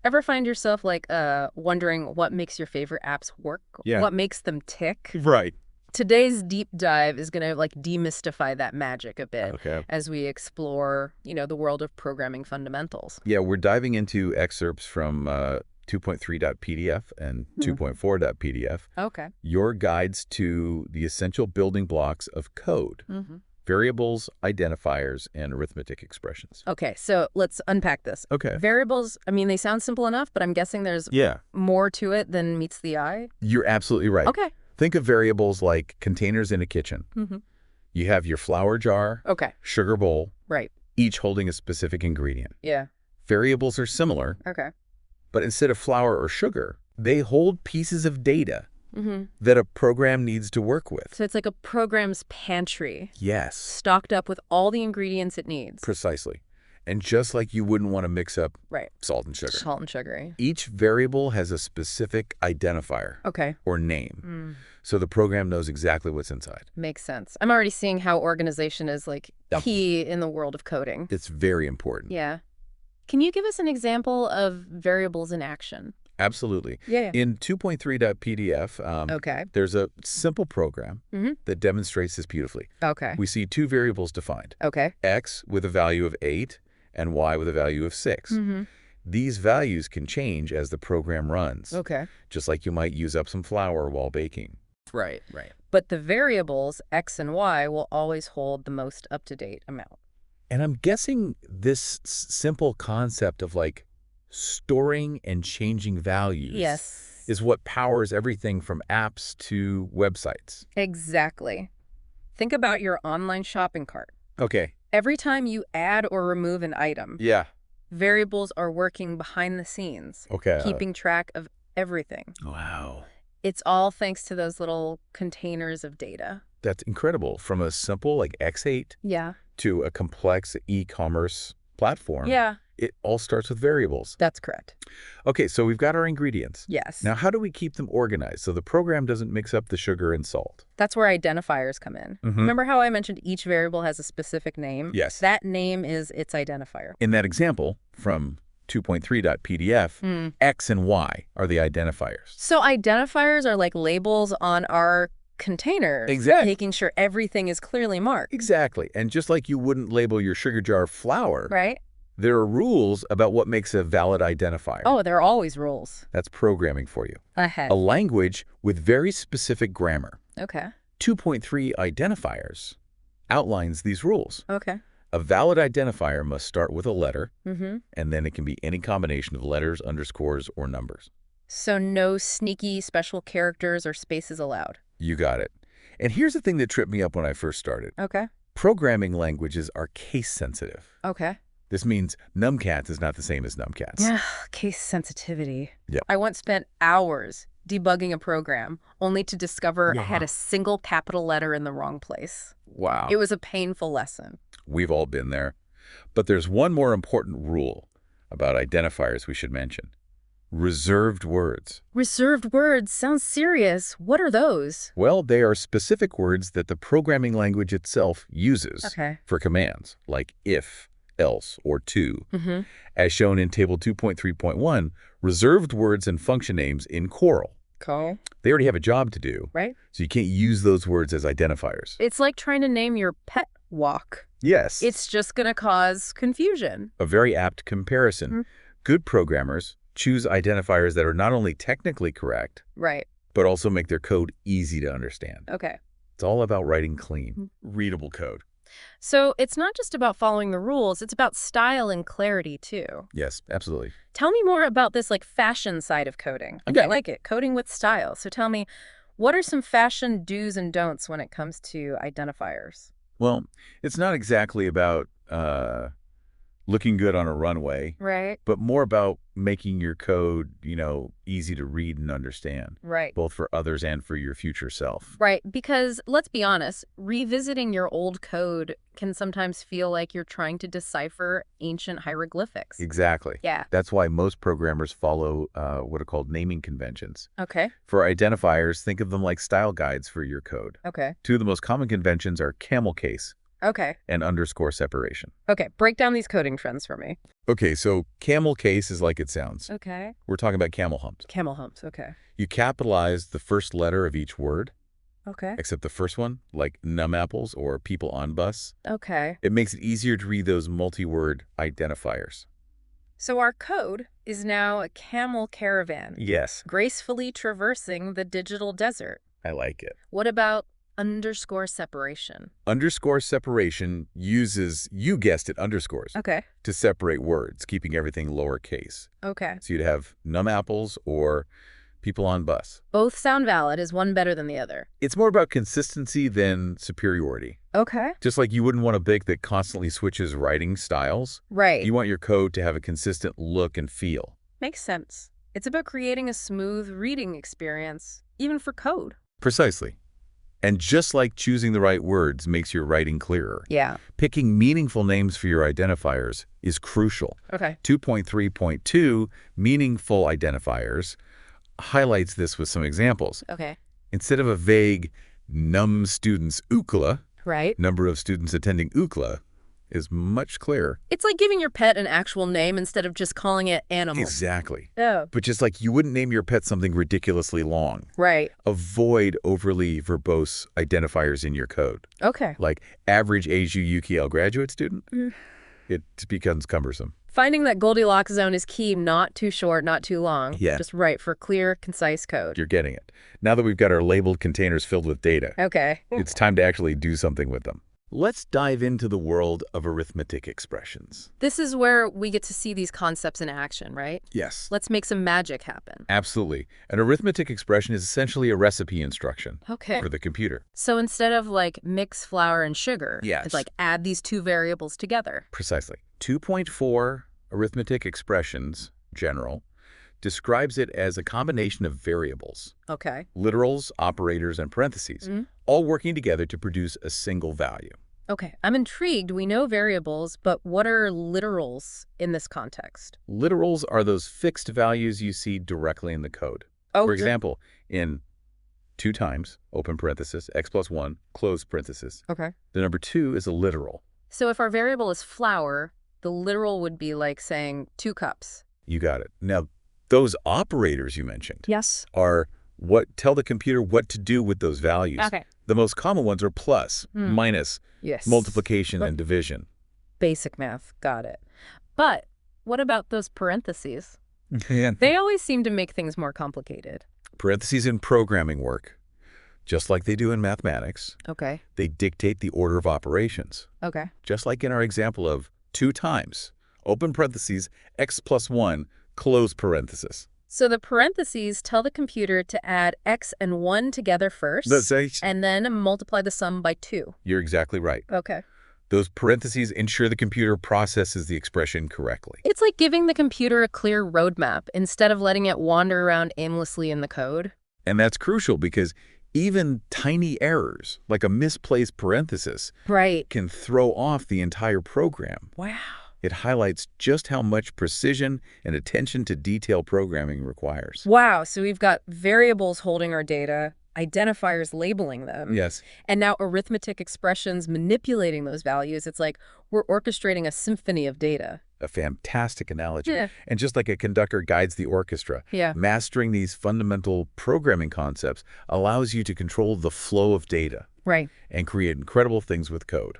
Ever find yourself like wondering what makes your favorite apps work? Yeah. What makes them tick? Right. Today's deep dive is going to like demystify that magic a bit Okay. as we explore, the world of programming fundamentals. Yeah, we're diving into excerpts from 2.3.pdf and 2.4.pdf, Okay. your guides to the essential building blocks of code, variables, identifiers, and arithmetic expressions. Okay, so let's unpack this. Okay. Variables, I mean, they sound simple enough, but I'm guessing there's Yeah, more to it than meets the eye. you're absolutely right. Okay. Think of variables like containers in a kitchen. You have your flour jar, Okay. sugar bowl, Right. each holding a specific ingredient. Yeah. Variables are similar, Okay. but instead of flour or sugar, they hold pieces of data Mm-hmm. that a program needs to work with. So it's like a program's pantry, Yes, stocked up with all the ingredients it needs. precisely. And just like you wouldn't want to mix up Right. salt and sugar, Salt and sugar. each variable has a specific identifier Okay. or name, so the program knows exactly what's inside. Makes sense. I'm already seeing how organization is like Yep. key in the world of coding. It's very important. Yeah. Can you give us an example of variables in action? Absolutely. Yeah. In 2.3.pdf, Okay. there's a simple program that demonstrates this beautifully. Okay. We see two variables defined, Okay. x with a value of 8 and y with a value of 6. These values can change as the program runs, Okay. just like you might use up some flour while baking. Right. But the variables x and y will always hold the most up-to-date amount. And I'm guessing this simple concept of like storing and changing values Yes. is what powers everything from apps to websites. Exactly. Think about your online shopping cart. Okay. Every time you add or remove an item, Yeah. variables are working behind the scenes, Okay. keeping track of everything. Wow. It's all thanks to those little containers of data. That's incredible. From a simple like X8 Yeah. to a complex e-commerce platform. Yeah, It all starts with variables. that's correct. Okay, so we've got our ingredients. Yes. Now, how do we keep them organized so the program doesn't mix up the sugar and salt? That's where identifiers come in. Remember how I mentioned each variable has a specific name? Yes. That name is its identifier. In that example from 2.3.pdf, X and Y are the identifiers. So identifiers are like labels on our containers. Exactly. Making sure everything is clearly marked. Exactly. And just like you wouldn't label your sugar jar flour, Right? there are rules about what makes a valid identifier. Oh, there are always rules. That's programming for you. Ahead. A language with very specific grammar. Okay. 2.3 identifiers outlines these rules. Okay. A valid identifier must start with a letter, Mm-hmm. and then it can be any combination of letters, underscores, or numbers. So no sneaky special characters or spaces allowed. You got it. And here's the thing that tripped me up when I first started. Okay. Programming languages are case sensitive. Okay. This means NumCats is not the same as NumCats. Yeah, case sensitivity. Yep. I once spent hours debugging a program only to discover I had a single capital letter in the wrong place. Wow. It was a painful lesson. We've all been there. But there's one more important rule about identifiers we should mention. Reserved words. Reserved words sounds serious. What are those? Well, they are specific words that the programming language itself uses Okay. for commands, like if, else, or to. Mm-hmm. As shown in Table 2.3.1, reserved words and function names in Coral. Cool. They already have a job to do, Right? so you can't use those words as identifiers. It's like trying to name your pet walk. Yes. It's just going to cause confusion. a very apt comparison. Mm-hmm. Good programmers choose identifiers that are not only technically correct, Right. but also make their code easy to understand. Okay. It's all about writing clean, readable code. So it's not just about following the rules, it's about style and clarity too. Yes, absolutely. Tell me more about this like fashion side of coding. Okay. I like it, coding with style. So tell me, what are some fashion do's and don'ts when it comes to identifiers? Well, it's not exactly about looking good on a runway, Right. but more about making your code, easy to read and understand, Right. both for others and for your future self. Right, because let's be honest, revisiting your old code can sometimes feel like you're trying to decipher ancient hieroglyphics. Exactly. Yeah. That's why most programmers follow what are called naming conventions. Okay. For identifiers, think of them like style guides for your code. Okay. Two of the most common conventions are camel case, Okay. and underscore separation. Okay, break down these coding trends for me. Okay, so camel case is like it sounds. Okay. We're talking about camel humps. Camel humps, okay. You capitalize the first letter of each word, Okay. except the first one, like numapples or people on bus. Okay. It makes it easier to read those multi-word identifiers. So our code is now a camel caravan, Yes, gracefully traversing the digital desert. I like it. What about underscore separation? Underscore separation uses, you guessed it, underscores Okay. to separate words, keeping everything lowercase. Okay. So you'd have numapples or people on bus. Both sound valid. Is one better than the other? It's more about consistency than superiority. Okay. Just like you wouldn't want a book that constantly switches writing styles. Right. You want your code to have a consistent look and feel. Makes sense. It's about creating a smooth reading experience, even for code. Precisely. And just like choosing the right words makes your writing clearer, Yeah. picking meaningful names for your identifiers is crucial. Okay. 2.3.2, meaningful identifiers, highlights this with some examples. Okay. Instead of a vague num students UCLA, Right. number of students attending UCLA is much clearer. It's like giving your pet an actual name instead of just calling it animal. Exactly. Oh. But just like you wouldn't name your pet something ridiculously long, Right. avoid overly verbose identifiers in your code. Okay. Like average ASU UKL graduate student, it becomes cumbersome. Finding that Goldilocks zone is key, not too short, not too long. Yeah. Just right for clear, concise code. You're getting it. Now that we've got our labeled containers filled with data, Okay. it's time to actually do something with them. Let's dive into the world of arithmetic expressions. This is where we get to see these concepts in action, right? Yes. Let's make some magic happen. Absolutely. An arithmetic expression is essentially a recipe instruction Okay. for the computer. So instead of like mix flour and sugar, Yes. it's like add these two variables together. Precisely. 2.4 arithmetic expressions, general, describes it as a combination of variables, Okay. literals, operators, and parentheses, all working together to produce a single value. Okay. I'm intrigued. We know variables, but what are literals in this context? Literals are those fixed values you see directly in the code. Oh, For example, in 2 times, open parenthesis, x plus 1, close parenthesis, Okay. the number 2 is a literal. So if our variable is flour, the literal would be like saying 2 cups. You got it. Now, those operators you mentioned Yes. are what tell the computer what to do with those values. Okay. The most common ones are plus, minus, Yes. multiplication, and division. Basic math. Got it. But what about those parentheses? And They always seem to make things more complicated. parentheses in programming work, just like they do in mathematics, Okay. they dictate the order of operations. Okay. Just like in our example of 2 times, open parentheses, x plus 1, close parenthesis. So the parentheses tell the computer to add x and 1 together first, That's it. and then multiply the sum by 2. You're exactly right. Okay. Those parentheses ensure the computer processes the expression correctly. It's like giving the computer a clear roadmap instead of letting it wander around aimlessly in the code. And that's crucial because even tiny errors, like a misplaced parenthesis, Right. can throw off the entire program. Wow. It highlights just how much precision and attention to detail programming requires. Wow. So we've got variables holding our data, identifiers labeling them, Yes. and now arithmetic expressions manipulating those values. It's like we're orchestrating a symphony of data. A fantastic analogy. Yeah. And just like a conductor guides the orchestra, Yeah. mastering these fundamental programming concepts allows you to control the flow of data Right. and create incredible things with code.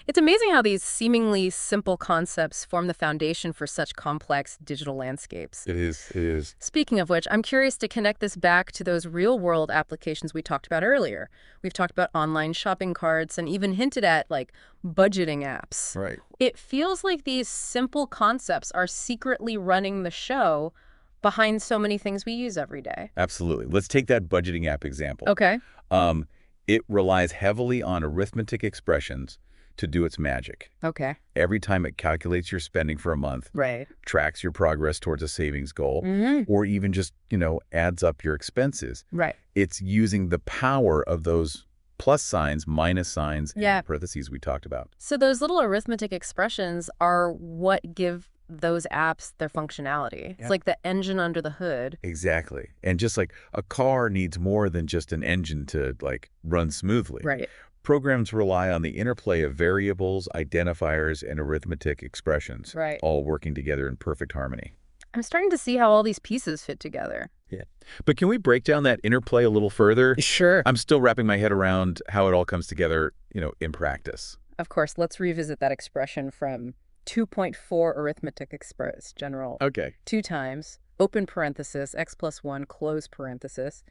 It's amazing how these seemingly simple concepts form the foundation for such complex digital landscapes. It is. Speaking of which, I'm curious to connect this back to those real-world applications we talked about earlier. We've talked about online shopping carts and even hinted at, like, budgeting apps. Right. It feels like these simple concepts are secretly running the show behind so many things we use every day. Absolutely. Let's take that budgeting app example. Okay. It relies heavily on arithmetic expressions to do its magic. Okay. Every time it calculates your spending for a month, Right. tracks your progress towards a savings goal, or even just, adds up your expenses, Right. it's using the power of those plus signs, minus signs, Yeah. and parentheses we talked about. So those little arithmetic expressions are what give those apps their functionality. Yeah. It's like the engine under the hood. Exactly. And just like a car needs more than just an engine to, run smoothly. Right. Programs rely on the interplay of variables, identifiers, and arithmetic expressions, Right. all working together in perfect harmony. I'm starting to see how all these pieces fit together. Yeah. But can we break down that interplay a little further? Sure. I'm still wrapping my head around how it all comes together, in practice. Of course, let's revisit that expression from 2.4 arithmetic express general. Okay. 2 times, open parenthesis, x plus 1, close parenthesis.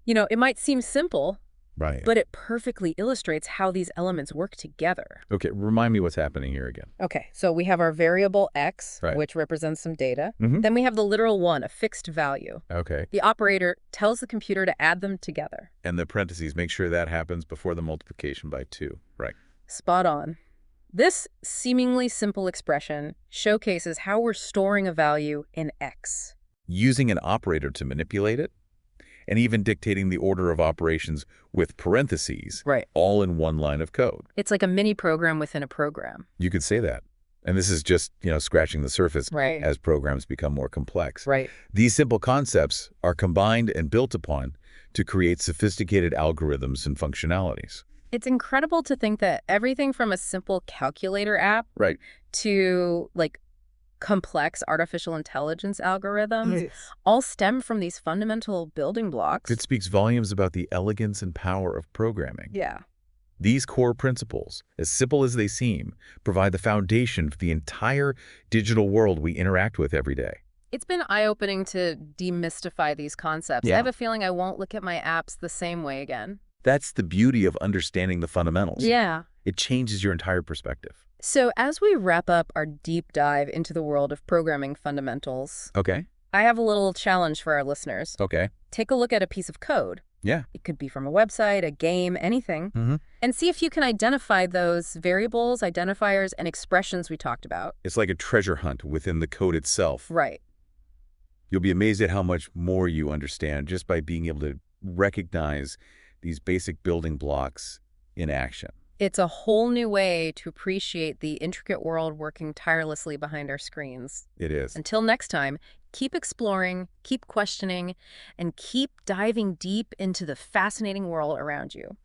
It might seem simple, Right. but it perfectly illustrates how these elements work together. Okay, remind me what's happening here again. Okay, so we have our variable x, Right. which represents some data. Mm-hmm. Then we have the literal 1, a fixed value. Okay. The operator tells the computer to add them together. And the parentheses, make sure that happens before the multiplication by 2. Right. Spot on. This seemingly simple expression showcases how we're storing a value in x. Using an operator to manipulate it, and even dictating the order of operations with parentheses, Right. all in one line of code. It's like a mini program within a program. You could say that. And this is just, scratching the surface Right. as programs become more complex. Right. These simple concepts are combined and built upon to create sophisticated algorithms and functionalities. It's incredible to think that everything from a simple calculator app Right. to complex artificial intelligence algorithms all stem from these fundamental building blocks. It speaks volumes about the elegance and power of programming. Yeah. These core principles, as simple as they seem, provide the foundation for the entire digital world we interact with every day. It's been eye-opening to demystify these concepts. Yeah. I have a feeling I won't look at my apps the same way again. That's the beauty of understanding the fundamentals. Yeah. It changes your entire perspective. So as we wrap up our deep dive into the world of programming fundamentals, Okay. I have a little challenge for our listeners. Okay. Take a look at a piece of code. Yeah. It could be from a website, a game, anything. Mm-hmm. And see if you can identify those variables, identifiers, and expressions we talked about. It's like a treasure hunt within the code itself. Right. You'll be amazed at how much more you understand just by being able to recognize these basic building blocks in action. It's a whole new way to appreciate the intricate world working tirelessly behind our screens. It is. Until next time, keep exploring, keep questioning, and keep diving deep into the fascinating world around you.